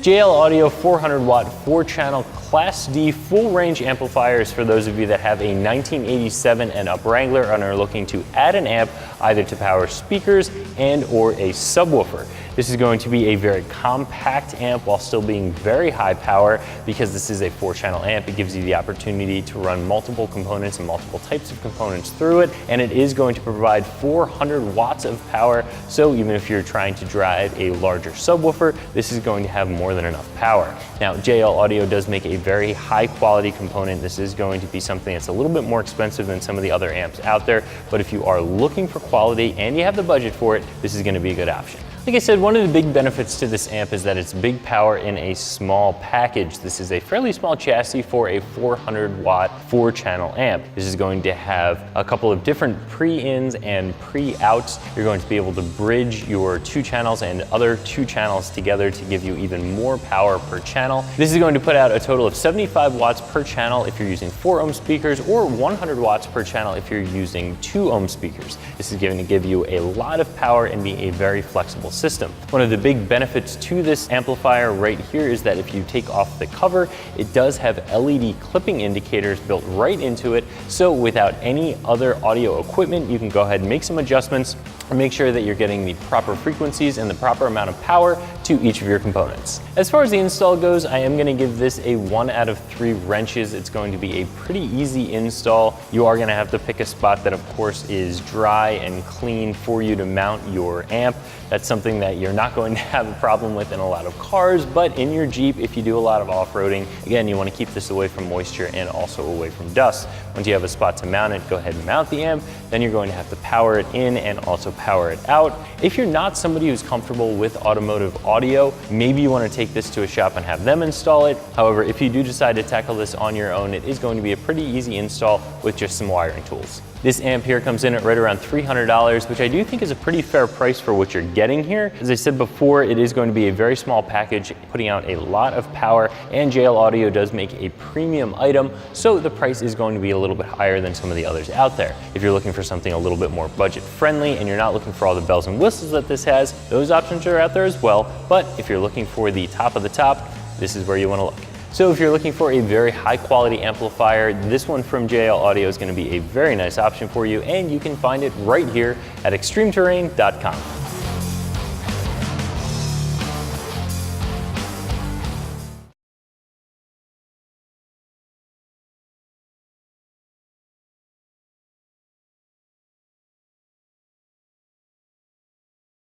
JL Audio 400 watt 4-channel Class D full range amplifier is for those of you that have a 1987 and up Wrangler and are looking to add an amp either to power speakers and or a subwoofer. This is going to be a very compact amp while still being very high power. Because this is a 4-channel amp, it gives you the opportunity to run multiple components and multiple types of components through it, and it is going to provide 400 watts of power. So even if you're trying to drive a larger subwoofer, this is going to have more than enough power. Now, JL Audio does make a very high quality component. This is going to be something that's a little bit more expensive than some of the other amps out there, but if you are looking for quality and you have the budget for it, this is going to be a good option. Like I said, one of the big benefits to this amp is that it's big power in a small package. This is a fairly small chassis for a 400 watt 4-channel amp. This is going to have a couple of different pre-ins and pre-outs. You're going to be able to bridge your 2 channels and other 2 channels together to give you even more power per channel. This is going to put out a total of 75 watts per channel if you're using 4 ohm speakers, or 100 watts per channel if you're using 2 ohm speakers. This is going to give you a lot of power and be a very flexible system. One of the big benefits to this amplifier right here is that if you take off the cover, it does have LED clipping indicators built right into it. So without any other audio equipment, you can go ahead and make some adjustments and make sure that you're getting the proper frequencies and the proper amount of power to each of your components. As far as the install goes, I am going to give this a 1 out of 3 wrenches. It's going to be a pretty easy install. You are going to have to pick a spot that of course is dry and clean for you to mount your amp. That's something that you're not going to have a problem with in a lot of cars, but in your Jeep, if you do a lot of off-roading, again, you want to keep this away from moisture and also away from dust. Once you have a spot to mount it, go ahead and mount the amp. Then you're going to have to power it in and also power it out. If you're not somebody who's comfortable with automotive audio, maybe you want to take this to a shop and have them install it. However, if you do decide to tackle this on your own, it is going to be a pretty easy install with just some wiring tools. This amp here comes in at right around $300, which I do think is a pretty fair price for what you're getting here. As I said before, it is going to be a very small package, putting out a lot of power, and JL Audio does make a premium item, so the price is going to be a little bit higher than some of the others out there. If you're looking for something a little bit more budget friendly and you're not looking for all the bells and whistles that this has, those options are out there as well. But if you're looking for the top of the top, this is where you want to look. So if you're looking for a very high quality amplifier, this one from JL Audio is going to be a very nice option for you, and you can find it right here at extremeterrain.com.